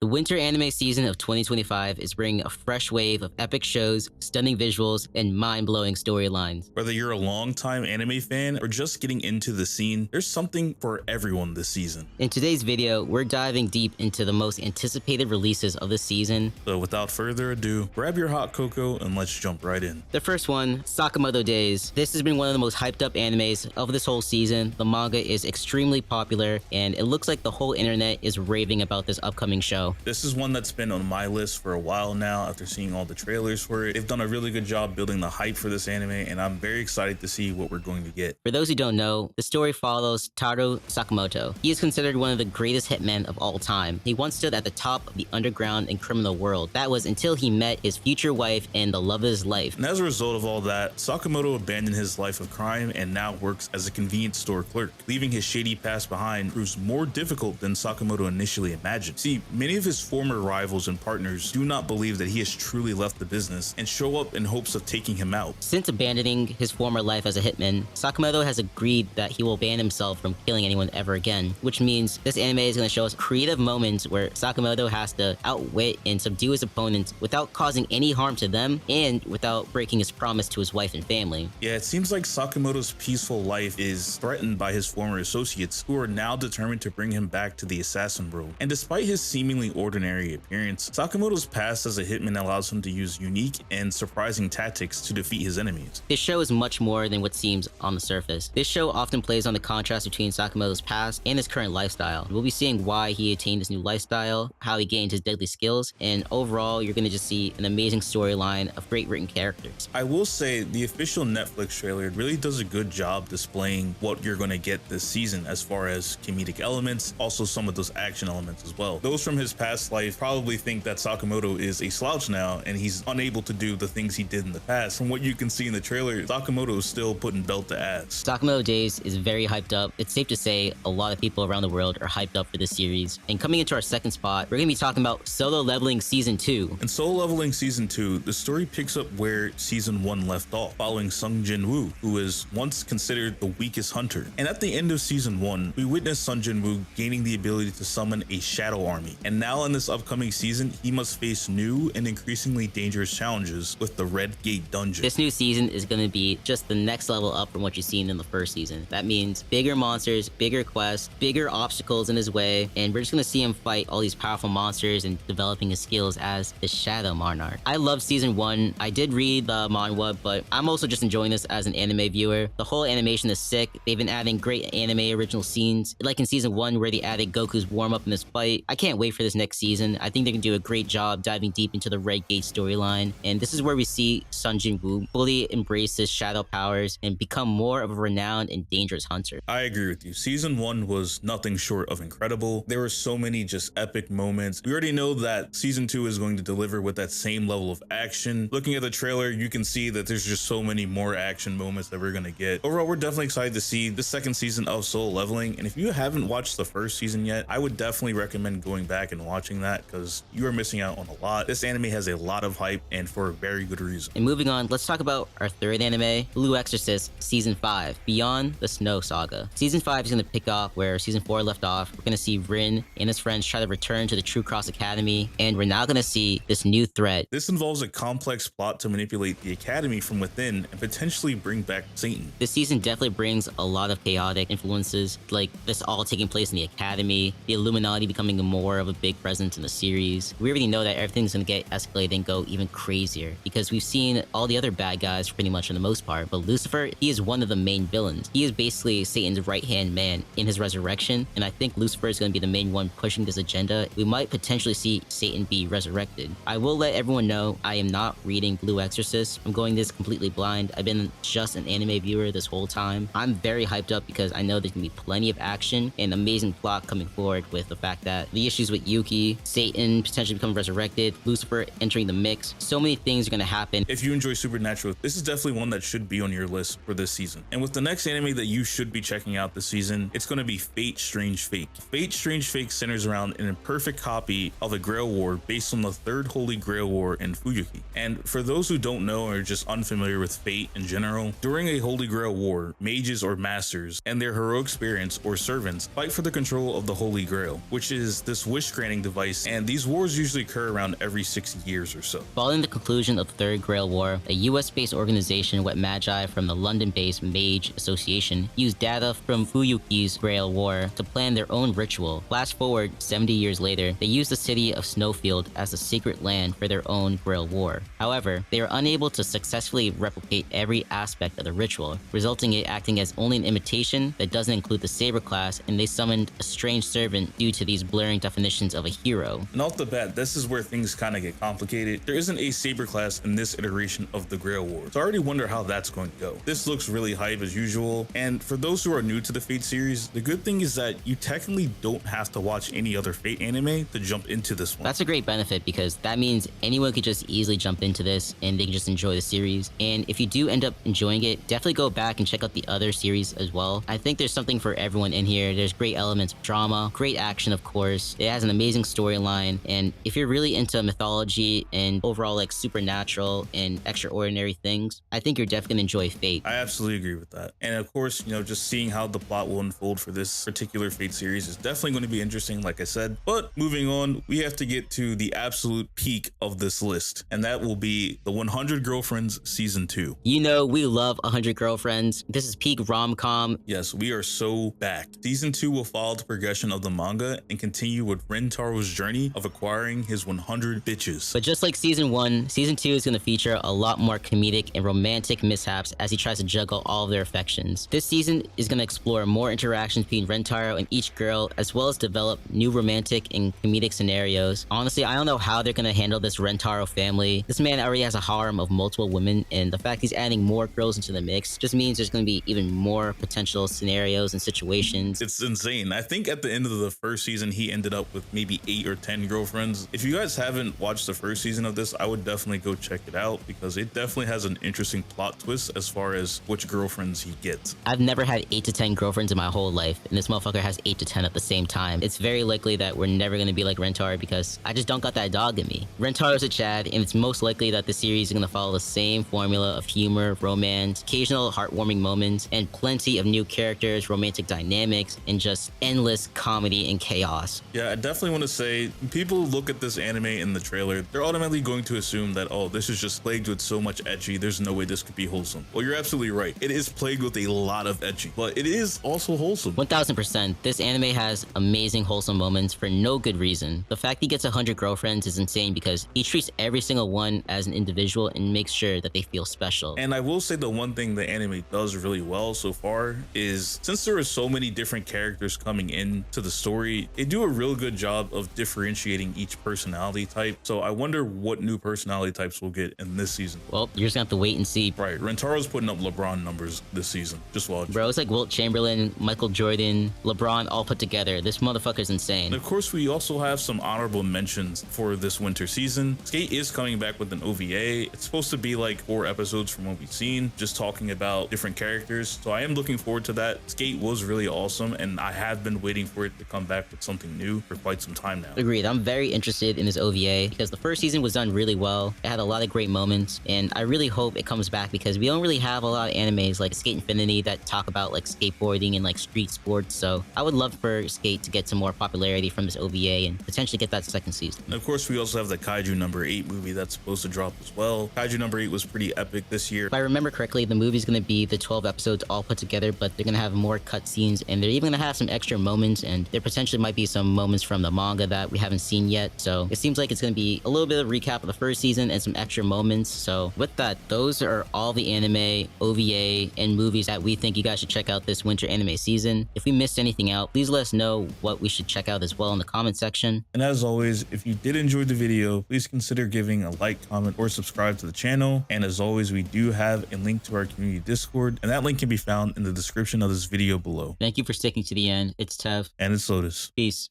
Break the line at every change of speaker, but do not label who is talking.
The winter anime season of 2025 is bringing a fresh wave of epic shows, stunning visuals, and mind-blowing storylines.
Whether you're a longtime anime fan or just getting into the scene, there's something for everyone this season.
In today's video, we're diving deep into the most anticipated releases of the season.
So without further ado, grab your hot cocoa and let's jump right in.
The first one, Sakamoto Days. This has been one of the most hyped up animes of this whole season. The manga is extremely popular, and it looks like the whole internet is raving about this upcoming show.
This is one that's been on my list for a while now after seeing all the trailers for it. They've done a really good job building the hype for this anime, and I'm very excited to see what we're going to get.
For those who don't know, the story follows Taro Sakamoto. He is considered one of the greatest hitmen of all time. He once stood at the top of the underground and criminal world. That was until he met his future wife and the love of his life.
And as a result of all that, Sakamoto abandoned his life of crime and now works as a convenience store clerk. Leaving his shady past behind proves more difficult than Sakamoto initially imagined. See, many of his former rivals and partners do not believe that he has truly left the business and show up in hopes of taking him out.
Since abandoning his former life as a hitman, Sakamoto has agreed that he will ban himself from killing anyone ever again, which means this anime is going to show us creative moments where Sakamoto has to outwit and subdue his opponents without causing any harm to them and without breaking his promise to his wife and family.
Yeah, it seems like Sakamoto's peaceful life is threatened by his former associates who are now determined to bring him back to the assassin world. And despite his seemingly ordinary appearance, Sakamoto's past as a hitman allows him to use unique and surprising tactics to defeat his enemies.
This show is much more than what seems on the surface. This show often plays on the contrast between Sakamoto's past and his current lifestyle. We'll be seeing why he attained this new lifestyle, how he gained his deadly skills, and overall, you're going to just see an amazing storyline of great written characters.
I will say the official Netflix trailer really does a good job displaying what you're going to get this season as far as comedic elements, also some of those action elements as well. Those from his past life probably think that Sakamoto is a slouch now and he's unable to do the things he did in the past. From what you can see in the trailer, Sakamoto is still putting belt to ass.
Sakamoto Days is very hyped up. It's safe to say a lot of people around the world are hyped up for this series. And coming into our second spot, we're going to be talking about Solo Leveling Season 2.
In Solo Leveling Season 2, the story picks up where Season 1 left off, following Sung Jin-woo, who was once considered the weakest hunter. And at the end of Season 1, we witnessed Sung Jin-woo gaining the ability to summon a shadow army. And now in this upcoming season, he must face new and increasingly dangerous challenges with the Red Gate Dungeon.
This new season is going to be just the next level up from what you've seen in the first season. That means bigger monsters, bigger quests, bigger obstacles in his way, and we're just going to see him fight all these powerful monsters and developing his skills as the Shadow Monarch. I love Season 1. I did read the manhwa, but I'm also just enjoying this as an anime viewer. The whole animation is sick. They've been adding great anime original scenes, like in Season 1 where they added Goku's warm-up in this fight. I can't wait for this next season. I think they can do a great job diving deep into the Red Gate storyline, and this is where we see Sung Jin-woo fully embrace his shadow powers and become more of a renowned and dangerous hunter.
I agree with you. Season 1 was nothing short of incredible. There were so many just epic moments. We already know that Season 2 is going to deliver with that same level of action. Looking at the trailer, you can see that there's just so many more action moments that we're going to get. Overall, we're definitely excited to see the second season of Solo Leveling, and if you haven't watched the first season yet, I would definitely recommend going back and watching that because you are missing out on a lot. This anime has a lot of hype and for a very good reason.
And moving on, let's talk about our third anime, Blue Exorcist Season 5, Beyond the Snow Saga. Season 5 is going to pick up where Season 4 left off. We're going to see Rin and his friends try to return to the True Cross Academy, and we're now going to see this new threat.
This involves a complex plot to manipulate the Academy from within and potentially bring back Satan.
This season definitely brings a lot of chaotic influences, like this all taking place in the Academy, the Illuminati becoming more of a big presence in the series. We already know that everything's going to get escalated and go even crazier because we've seen all the other bad guys pretty much for the most part, but Lucifer, he is one of the main villains. He is basically Satan's right-hand man in his resurrection, and I think Lucifer is going to be the main one pushing this agenda. We might potentially see Satan be resurrected. I will let everyone know I am not reading Blue Exorcist. I'm going this completely blind. I've been just an anime viewer this whole time. I'm very hyped up because I know there's going to be plenty of action and amazing plot coming forward with the fact that the issues with Yuki, Satan potentially becoming resurrected, Lucifer entering the mix. So many things are going to happen.
If you enjoy Supernatural, this is definitely one that should be on your list for this season. And with the next anime that you should be checking out this season, it's going to be Fate Strange Fake. Fate Strange Fake centers around an imperfect copy of a Grail War based on the third Holy Grail War in Fuyuki. And for those who don't know or are just unfamiliar with Fate in general, during a Holy Grail War, mages or masters and their heroic spirits or servants fight for the control of the Holy Grail, which is this wish granted training device, and these wars usually occur around every 6 years or so.
Following the conclusion of the Third Grail War, a US-based organization, Wet Magi, from the London-based Mage Association, used data from Fuyuki's Grail War to plan their own ritual. Flash forward 70 years later, they used the city of Snowfield as a secret land for their own Grail War. However, they were unable to successfully replicate every aspect of the ritual, resulting in it acting as only an imitation that doesn't include the Saber class, and they summoned a strange servant due to these blurring definitions of a hero.
And off the bat, this is where things kind of get complicated. There isn't a Saber class in this iteration of the Grail War, so I already wonder how that's going to go. This looks really hype as usual, and for those who are new to the Fate series, the good thing is that you technically don't have to watch any other Fate anime to jump into this one.
That's a great benefit because that means anyone could just easily jump into this and they can just enjoy the series. And if you do end up enjoying it, definitely go back and check out the other series as well. I think there's something for everyone in here. There's great elements of drama, great action, of course. It has an amazing storyline, and if you're really into mythology and overall like supernatural and extraordinary things, I think you're definitely gonna enjoy Fate.
I absolutely agree with that. And of course, just seeing how the plot will unfold for this particular Fate series is definitely going to be interesting, like I said. But moving on, we have to get to the absolute peak of this list, and that will be the 100 Girlfriends Season 2.
You know, we love 100 Girlfriends. This is peak rom-com.
Yes, we are so backed. Season 2 will follow the progression of the manga and continue with Rentaro's journey of acquiring his 100 bitches.
But just like Season 1, Season 2 is going to feature a lot more comedic and romantic mishaps as he tries to juggle all of their affections. This season is going to explore more interactions between Rentaro and each girl, as well as develop new romantic and comedic scenarios. Honestly, I don't know how they're going to handle this Rentaro family. This man already has a harem of multiple women, and the fact he's adding more girls into the mix just means there's going to be even more potential scenarios and situations.
It's insane. I think at the end of the first season, he ended up with maybe 8 or 10 girlfriends. If you guys haven't watched the first season of this, I would definitely go check it out because it definitely has an interesting plot twist as far as which girlfriends he gets.
I've never had 8 to 10 girlfriends in my whole life, and this motherfucker has 8 to 10 at the same time. It's very likely that we're never going to be like Rentaro because I just don't got that dog in me. Rentaro's a Chad, and it's most likely that the series is going to follow the same formula of humor, romance, occasional heartwarming moments, and plenty of new characters, romantic dynamics, and just endless comedy and chaos.
Yeah, I definitely want to say, people look at this anime in the trailer, they're automatically going to assume that, oh, this is just plagued with so much ecchi, there's no way this could be wholesome. Well, you're absolutely right. It is plagued with a lot of ecchi, but it is also wholesome.
1000%. This anime has amazing wholesome moments for no good reason. The fact he gets 100 girlfriends is insane because he treats every single one as an individual and makes sure that they feel special.
And I will say the one thing the anime does really well so far is, since there are so many different characters coming into the story, they do a real good job of differentiating each personality type. So I wonder what new personality types we'll get in this season.
Well, you're just gonna have to wait and see.
Right, Rentaro's putting up LeBron numbers this season. Just watch.
Bro, it's like Wilt Chamberlain, Michael Jordan, LeBron all put together. This motherfucker's insane.
And of course, we also have some honorable mentions for this winter season. Skate is coming back with an OVA. It's supposed to be like 4 episodes from what we've seen, just talking about different characters. So I am looking forward to that. Skate was really awesome, and I have been waiting for it to come back with something new for quite some time now.
Agreed. I'm very interested in this OVA because the first season was done really well. It had a lot of great moments, and I really hope it comes back because we don't really have a lot of animes like Skate Infinity that talk about like skateboarding and like street sports. So I would love for Skate to get some more popularity from this OVA and potentially get that second season.
And of course, we also have the Kaiju number 8 movie that's supposed to drop as well. Kaiju number 8 was pretty epic this year.
If I remember correctly, the movie's going to be the 12 episodes all put together, but they're going to have more cutscenes, and they're even going to have some extra moments, and there potentially might be some moments from the manga that we haven't seen yet. So it seems like it's going to be a little bit of a recap of the first season and some extra moments. So with that, those are all the anime, OVA, and movies that we think you guys should check out this winter anime season. If we missed anything out, please let us know what we should check out as well in the comment section.
And as always, if you did enjoy the video, please consider giving a like, comment, or subscribe to the channel. And as always, we do have a link to our community Discord, and that link can be found in the description of this video below.
Thank you for sticking to the end. It's Tev.
And it's Lotus.
Peace.